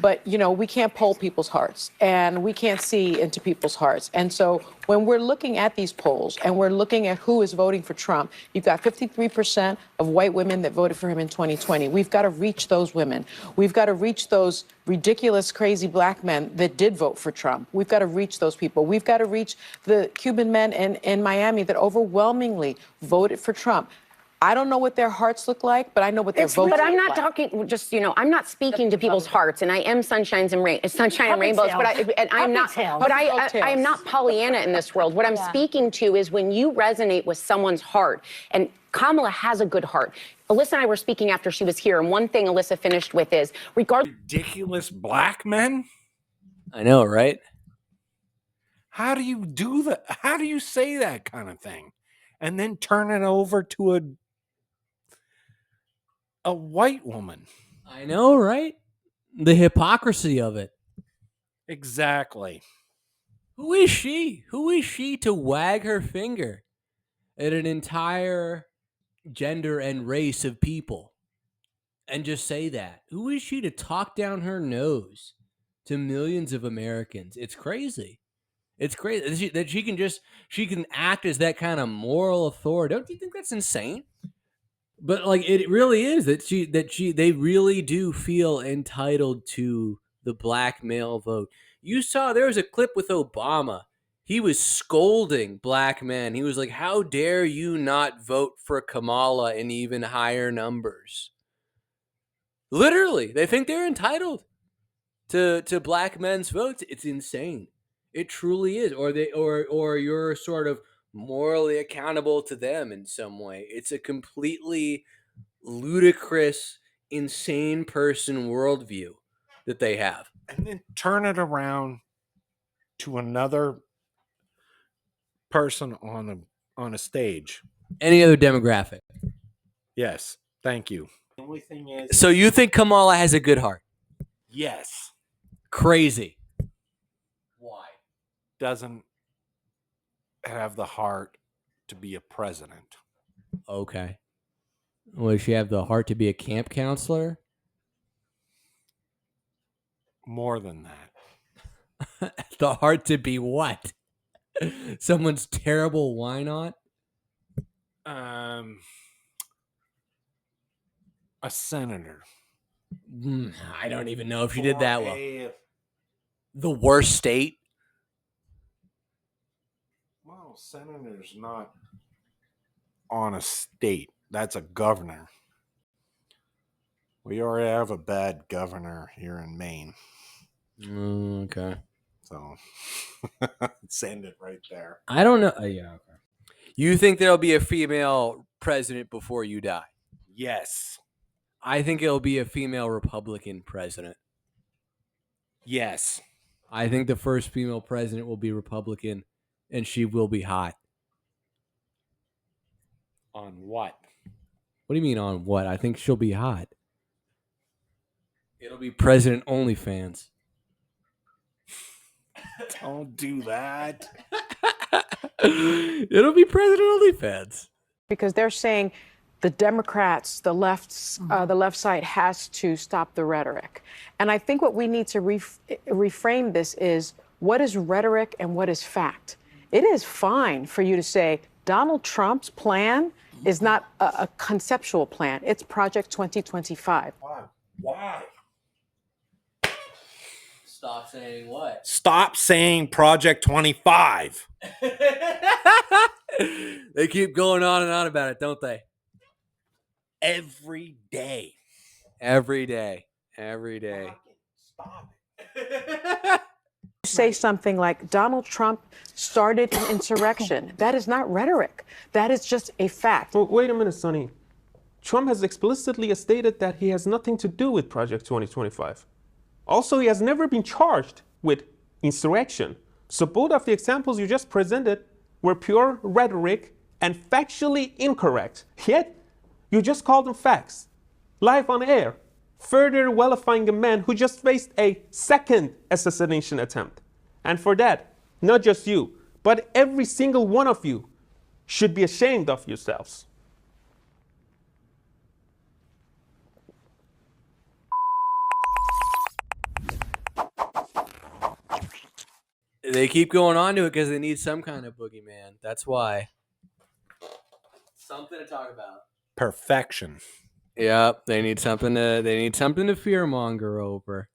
But, you know, we can't poll people's hearts, and we can't see into people's hearts. And so when we're looking at these polls and we're looking at who is voting for Trump, you've got 53% of white women that voted for him in 2020. We've got to reach those women. We've got to reach those ridiculous, crazy black men that did vote for Trump. We've got to reach those people. We've got to reach the Cuban men in Miami that overwhelmingly voted for Trump. I don't know what their hearts look like, but I know what their votes look like. But I'm not talking, just, you know, I'm not speaking to people's hearts, and I am sunshine and rainbows, but I'm not Pollyanna in this world. What I'm speaking to is when you resonate with someone's heart, and Kamala has a good heart. Alyssa and I were speaking after she was here, and one thing Alyssa finished with is, ridiculous black men? I know, right? How do you do that? How do you say that kind of thing and then turn it over to a white woman? I know, right? The hypocrisy of it. Exactly. Who is she? Who is she to wag her finger at an entire gender and race of people and just say that? Who is she to talk down her nose to millions of Americans? It's crazy. It's crazy that she can act as that kind of moral authority. Don't you think that's insane? But like, it really is they really do feel entitled to the black male vote. You saw there was a clip with Obama. He was scolding black men. He was like, "How dare you not vote for Kamala in even higher numbers?" Literally, they think they're entitled to black men's votes. It's insane. It truly is. Or you're sort of morally accountable to them in some way. It's a completely ludicrous, insane person worldview that they have. And then turn it around to another person on a stage. Any other demographic. Yes. Thank you. The only thing is, so you think Kamala has a good heart? Yes. Crazy. Why? Doesn't have the heart to be a president. Okay. Well, does she have the heart to be a camp counselor? More than that. The heart to be what? Someone's terrible why not? A senator. I don't even know if she did that well. The worst state? Well, senator's not on a state. That's a governor. We already have a bad governor here in Maine. Okay. So, send it right there. I don't know. Yeah. Okay. You think there'll be a female president before you die? Yes. I think it'll be a female Republican president. Yes. I think the first female president will be Republican, and she will be hot. On what? What do you mean on what? I think she'll be hot. It'll be President OnlyFans. Don't do that. It'll be President OnlyFans. Because they're saying the Democrats, the left side has to stop the rhetoric. And I think what we need to reframe this is, what is rhetoric and what is fact? It is fine for you to say Donald Trump's plan is not a conceptual plan. It's Project 2025. Why? Stop saying what? Stop saying Project 25. They keep going on and on about it, don't they? Every day. Every day. Every day. Stop it. Say something like Donald Trump started an insurrection. That is not rhetoric. That is just a fact. Well, wait a minute, Sonny. Trump has explicitly stated that he has nothing to do with Project 2025. Also, he has never been charged with insurrection. So both of the examples you just presented were pure rhetoric and factually incorrect. Yet, you just called them facts. Live on air, further vilifying a man who just faced a second assassination attempt. And for that, not just you, but every single one of you should be ashamed of yourselves. They keep going on to it because they need some kind of boogeyman. That's why. Something to talk about. Perfection. Yep, they need something to fearmonger over.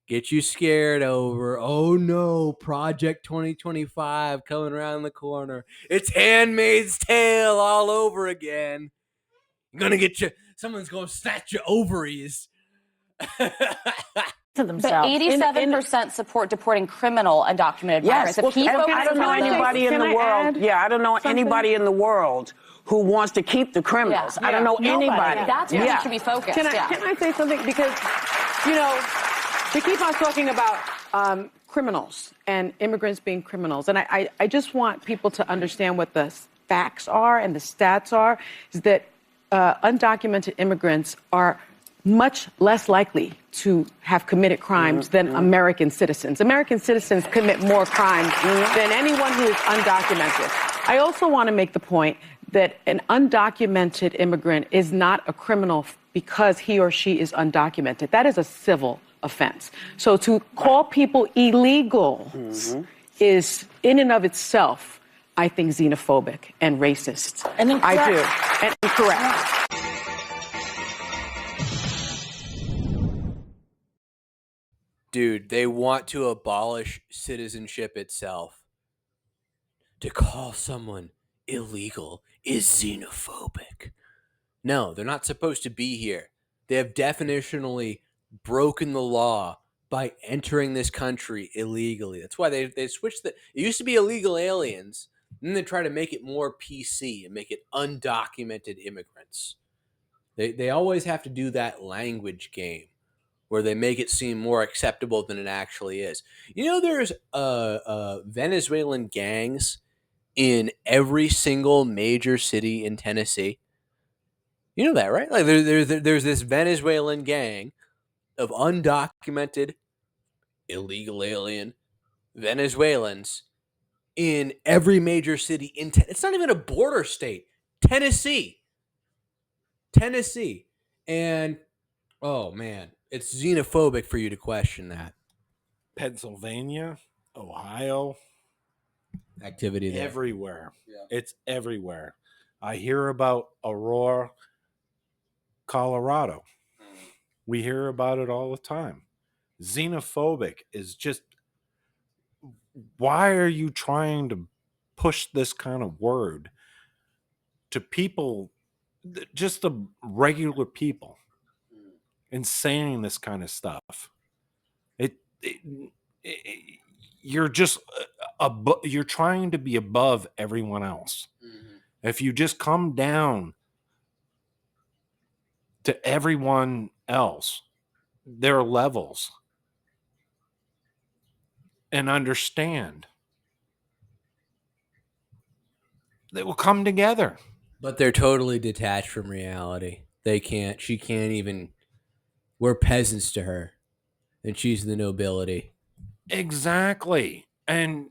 Get you scared over. Oh no, Project 2025 coming around the corner. It's Handmaid's Tale all over again. You're gonna get you. Someone's gonna snatch your ovaries. To themselves. But 87% support deporting criminal undocumented migrants. Yes, I don't know anybody in the world. Yeah, I don't know anybody in the world who wants to keep the criminals. I don't know anybody. That's where we should be focused. Can I say something? Because, we keep on talking about criminals and immigrants being criminals. And I just want people to understand what the facts are and the stats are, is that undocumented immigrants are much less likely to have committed crimes than American citizens. American citizens commit more crimes than anyone who is undocumented. I also want to make the point that an undocumented immigrant is not a criminal because he or she is undocumented. That is a civil offense. So to call people illegal is, in and of itself, I think, xenophobic and racist. And incorrect. I do. And incorrect. Dude, they want to abolish citizenship itself. To call someone illegal is xenophobic. No, they're not supposed to be here. They have definitionally broken the law by entering this country illegally. That's why they switched it used to be illegal aliens, and then they try to make it more PC and make it undocumented immigrants. They always have to do that language game where they make it seem more acceptable than it actually is. There's Venezuelan gangs in every single major city in Tennessee. You know that, right? Like there's this Venezuelan gang of undocumented, illegal alien Venezuelans in every major city in it's not even a border state. Tennessee. And oh man, it's xenophobic for you to question that. Pennsylvania, Ohio, Activity there. everywhere. Yeah. It's everywhere. I hear about Aurora, Colorado. We hear about it all the time. Xenophobic is just, why are you trying to push this kind of word to people, just the regular people, and saying this kind of stuff? You're just you're trying to be above everyone else. If you just come down to everyone else, their levels, and understand, they will come together. But they're totally detached from reality. She can't even, we're peasants to her, and she's the nobility. Exactly. And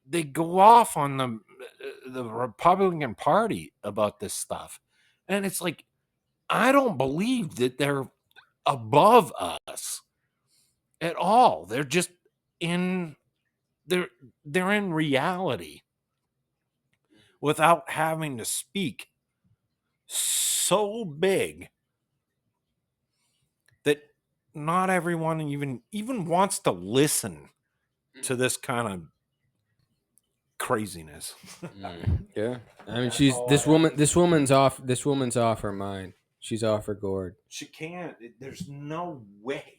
they go off on the Republican Party about this stuff. And it's like, I don't believe that they're above us at all. They're just they're in reality without having to speak so big that not everyone even wants to listen to this kind of craziness. Yeah. I mean, this woman's off her mind. She's off her gourd. She can't. There's no way.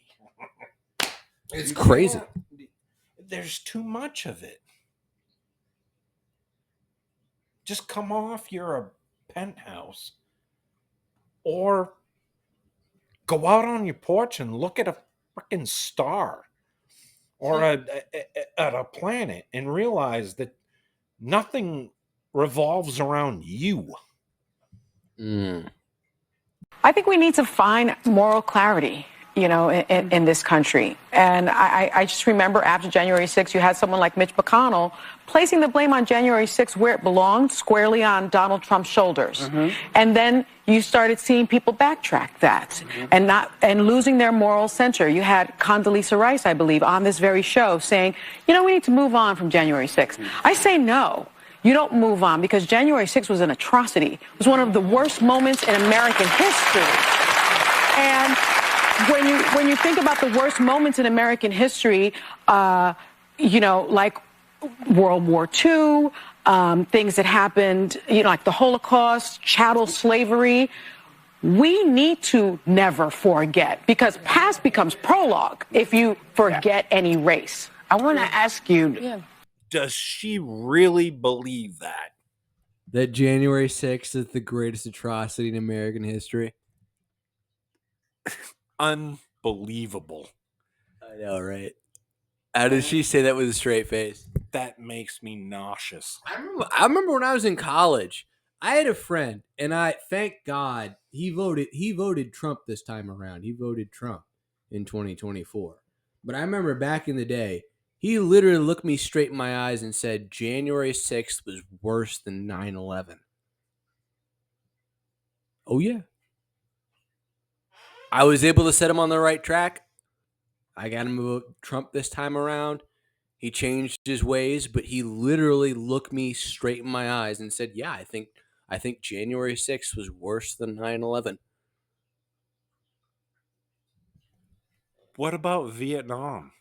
It's crazy. There's too much of it. Just come off your penthouse or go out on your porch and look at a freaking star or at a planet and realize that nothing revolves around you. I think we need to find moral clarity. in this country. And I just remember after January 6th, you had someone like Mitch McConnell placing the blame on January 6th where it belonged, squarely on Donald Trump's shoulders. And then you started seeing people backtrack that and losing their moral center. You had Condoleezza Rice, I believe, on this very show saying, we need to move on from January 6th. I say no. You don't move on, because January 6th was an atrocity. It was one of the worst moments in American history. And when you think about the worst moments in American history, like World War II, things that happened, like the Holocaust, chattel slavery, we need to never forget, because past becomes prologue if you forget any race. I want to ask you, does she really believe that? That January 6th is the greatest atrocity in American history? Unbelievable. I know, right? How does she say that with a straight face? That makes me nauseous. I remember when I was in college, I had a friend, and thank God, he voted Trump this time around. He voted Trump in 2024. But I remember back in the day, he literally looked me straight in my eyes and said, January 6th was worse than 9/11. Oh, yeah. I was able to set him on the right track. I got him to vote Trump this time around. He changed his ways, but he literally looked me straight in my eyes and said, yeah, I think January 6th was worse than 9/11. What about Vietnam?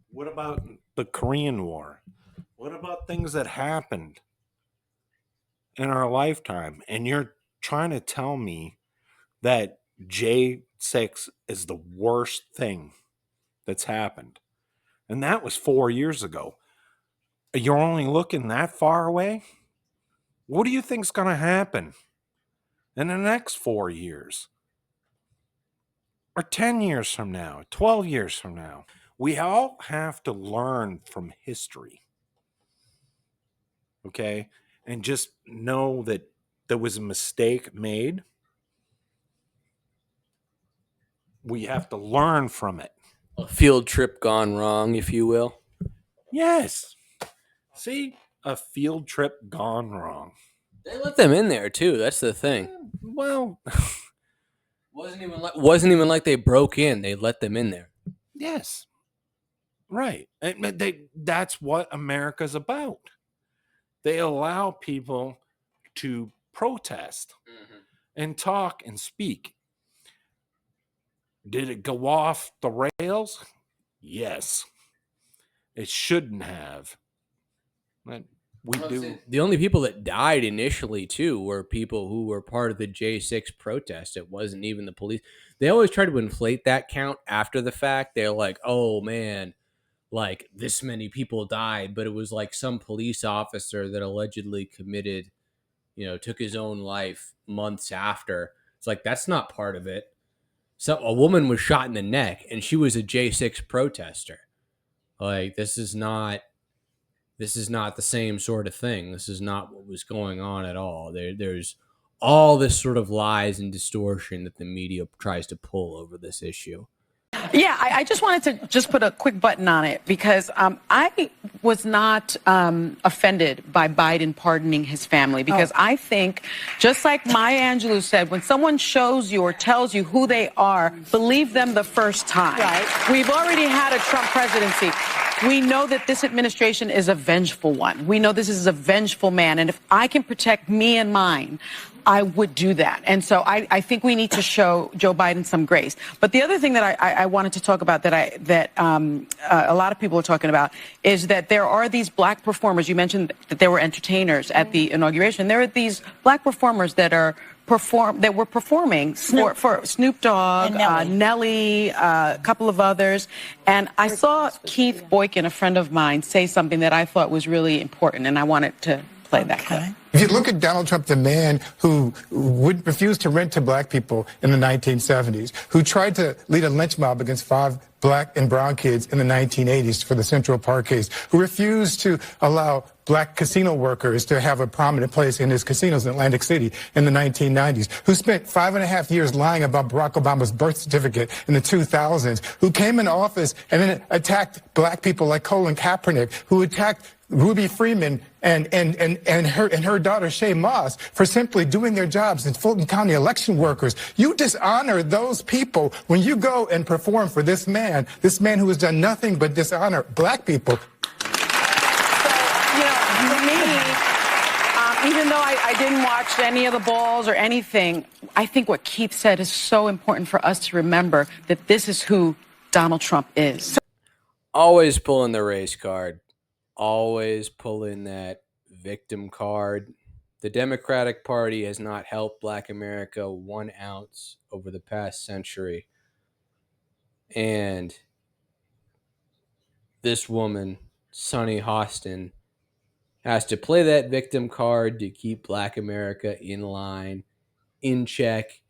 What about the Korean War? What about things that happened in our lifetime? And you're trying to tell me that J6 is the worst thing that's happened. And that was 4 years ago. You're only looking that far away? What do you think's going to happen in the next 4 years? Or 10 years from now, 12 years from now? We all have to learn from history. Okay? And just know that there was a mistake made. We have to learn from it. A field trip gone wrong, if you will. Yes. See? A field trip gone wrong. They let them in there, too. That's the thing. Well, wasn't even like they broke in. They let them in there. yes. Right. That's what America's about. They allow people to protest and talk and speak. Did it go off the rails? Yes. It shouldn't have. But we do. The only people that died initially, too, were people who were part of the J6 protest. It wasn't even the police. They always try to inflate that count after the fact. They're like, oh, man, like this many people died. But it was like some police officer that allegedly committed, took his own life months after. It's like, that's not part of it. So a woman was shot in the neck, and she was a J6 protester. Like, this is not the same sort of thing. This is not what was going on at all. There's all this sort of lies and distortion that the media tries to pull over this issue. Yeah, I just wanted to just put a quick button on it, because I was not offended by Biden pardoning his family, because I think, just like Maya Angelou said, when someone shows you or tells you who they are, believe them the first time. Right. We've already had a Trump presidency. We know that this administration is a vengeful one. We know this is a vengeful man. And if I can protect me and mine, I would do that. And so I think we need to show Joe Biden some grace. But the other thing that I wanted to talk about that a lot of people are talking about is that there are these black performers. You mentioned that there were entertainers at the inauguration. There are these black performers that were performing for Snoop Dogg, Nelly, a couple of others. And I saw Keith Boykin, a friend of mine, say something that I thought was really important, and I wanted to play that clip. If you look at Donald Trump, the man who would refuse to rent to black people in the 1970s, who tried to lead a lynch mob against 5 black and brown kids in the 1980s for the Central Park case, who refused to allow black casino workers to have a prominent place in his casinos in Atlantic City in the 1990s, who spent 5.5 years lying about Barack Obama's birth certificate in the 2000s, who came into office and then attacked black people like Colin Kaepernick, who attacked Ruby Freeman and her daughter Shay Moss for simply doing their jobs as Fulton County election workers. You dishonor those people when you go and perform for this man who has done nothing but dishonor black people. For me, even though I didn't watch any of the balls or anything, I think what Keith said is so important for us to remember, that this is who Donald Trump is. Always pulling the race card. Always pulling that victim card. The Democratic Party has not helped Black America 1 ounce over the past century. And this woman, Sonny Hostin, has to play that victim card to keep Black America in line, in check,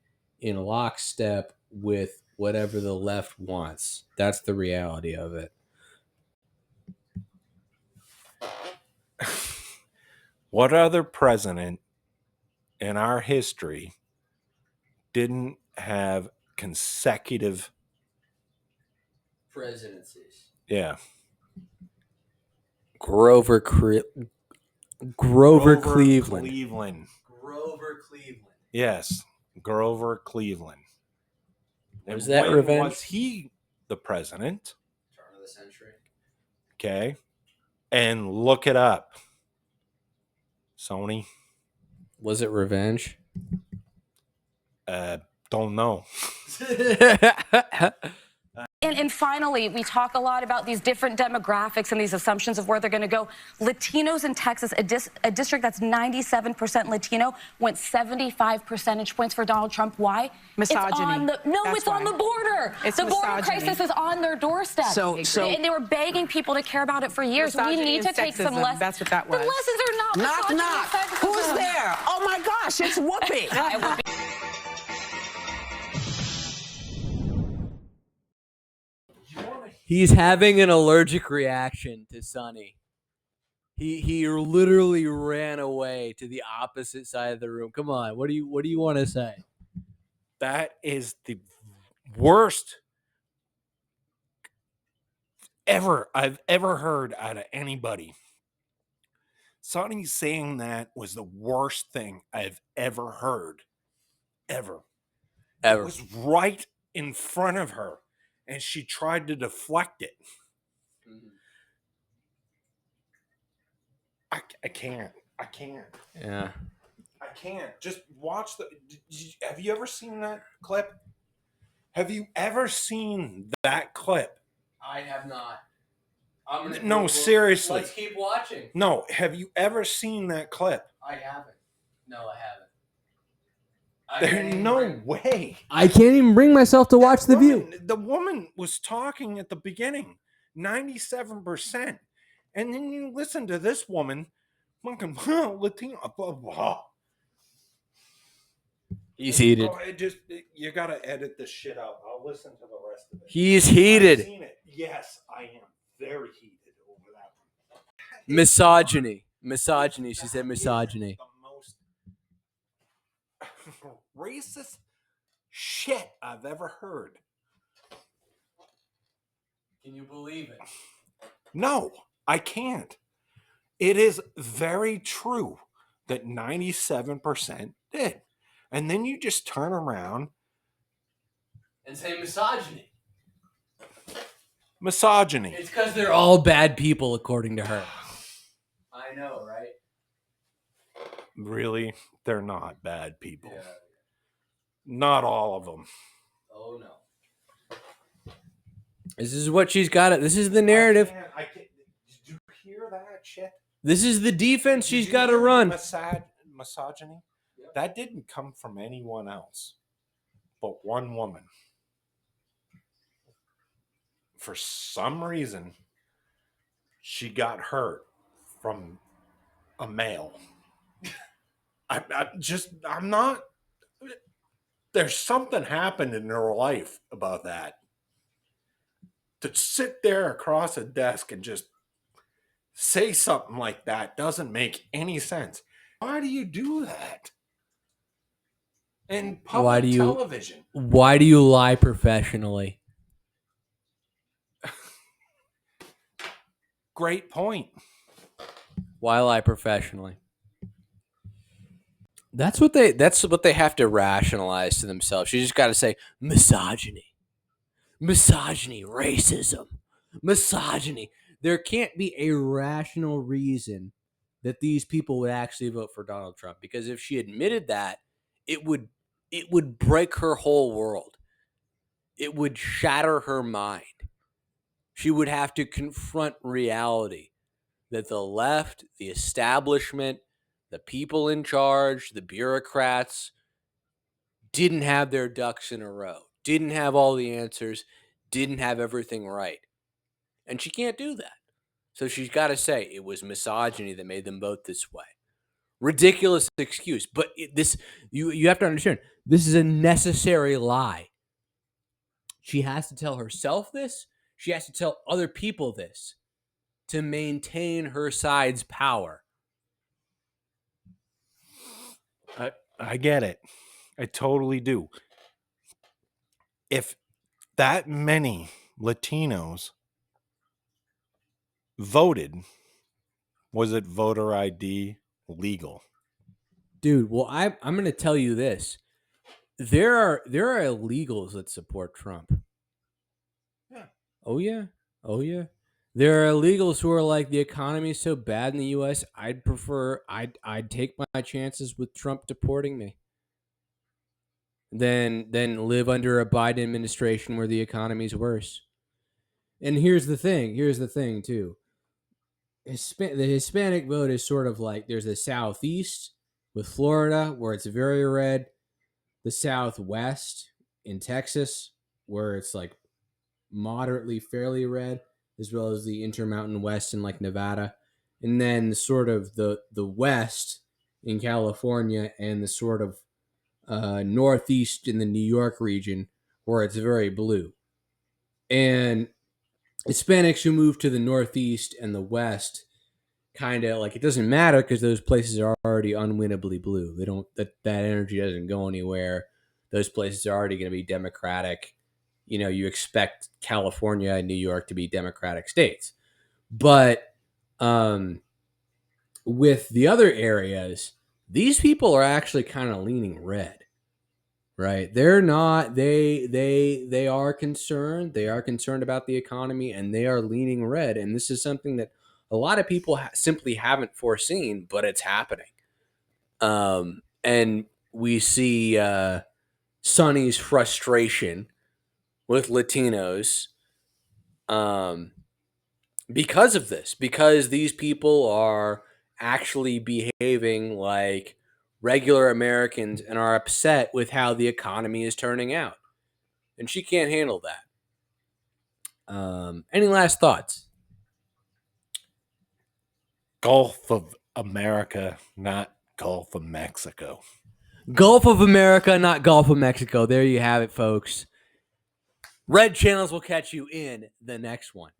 in lockstep with whatever the left wants. That's the reality of it. What other president in our history didn't have consecutive presidencies? Yeah. Grover Cleveland. Grover Cleveland. Yes, Grover Cleveland. Was that revenge? Was he the president? Turn of the century. Okay. And look it up. Sonny. Was it revenge? Don't know. And finally, we talk a lot about these different demographics and these assumptions of where they're going to go. Latinos in Texas, a district that's 97% Latino, went 75 percentage points for Donald Trump. Why? Misogyny. It's on the border. It's the border misogyny. crisis is on their doorstep. And they were begging people to care about it for years. Misogyny We need to and take some sexism. lessons. That's what that was. The lessons are not Knock, misogyny knock. and sexism. Who's there? Oh, my gosh, it's Whoopi. He's having an allergic reaction to Sonny. He literally ran away to the opposite side of the room. Come on, what do you want to say? That is the worst I've ever heard out of anybody. Sonny saying that was the worst thing I've ever heard. Ever. It was right in front of her, and she tried to deflect it. Mm-hmm. I can't. Yeah. I can't. Just watch have you ever seen that clip? Have you ever seen that clip? I have not. No, seriously. Let's keep watching. No, have you ever seen that clip? I haven't. No, I haven't. There's no way. I can't even bring myself to watch The View. The woman was talking at the beginning, 97%. And then you listen to this woman, fucking Latino, blah, blah. He's heated. You got to edit this shit out. I'll listen to the rest of it. He's heated. I've seen it. Yes, I am very heated over that one. Misogyny. She said misogyny. The most racist shit I've ever heard. Can you believe it? No, I can't. It is very true that 97% did. And then you just turn around and say misogyny. Misogyny. It's because they're all bad people, according to her. I know, right? Really? They're not bad people. Yeah. Not all of them. Oh, no. This is what she's got. This is the narrative. I can't. Did you hear that shit? This is the defense she's got to run. Misogyny? Yep. That didn't come from anyone else but one woman. For some reason, she got hurt from a male. I'm not. There's something happened in her life about that. To sit there across a desk and just say something like that doesn't make any sense. Why do you do that? In public television. Why do you lie professionally? Great point. Why lie professionally? That's what they have to rationalize to themselves. You just got to say misogyny, racism, misogyny. There can't be a rational reason that these people would actually vote for Donald Trump, because if she admitted that, it would break her whole world. It would shatter her mind. She would have to confront reality that the left, the establishment, the people in charge, the bureaucrats didn't have their ducks in a row, didn't have all the answers, didn't have everything right. And she can't do that. So she's got to say it was misogyny that made them vote this way. Ridiculous excuse. But you have to understand, this is a necessary lie. She has to tell herself this. She has to tell other people this to maintain her side's power. I get it. I totally do. If that many Latinos voted, was it voter ID legal? Dude, well, I'm going to tell you this. There are illegals that support Trump. Yeah. Oh yeah. Oh yeah. There are illegals who are like, the economy is so bad in the US, I'd take my chances with Trump deporting me than live under a Biden administration where the economy's worse. And here's the thing too. The Hispanic vote is sort of like, there's the Southeast with Florida where it's very red, the Southwest in Texas where it's like moderately fairly red, as well as the Intermountain West in like Nevada, and then sort of the West in California and the sort of Northeast in the New York region where it's very blue. And Hispanics who move to the Northeast and the West, kind of like, it doesn't matter because those places are already unwinnably blue. They don't, that energy doesn't go anywhere. Those places are already going to be Democratic. You know, you expect California and New York to be Democratic states. But with the other areas, these people are actually kind of leaning red, right? They're not, they are concerned. They are concerned about the economy and they are leaning red. And this is something that a lot of people simply haven't foreseen, but it's happening. And we see Sonny's frustration with Latinos because of this, because these people are actually behaving like regular Americans and are upset with how the economy is turning out. And she can't handle that. Any last thoughts? Gulf of America, not Gulf of Mexico. Gulf of America, not Gulf of Mexico. There you have it, folks. Red Channels will catch you in the next one.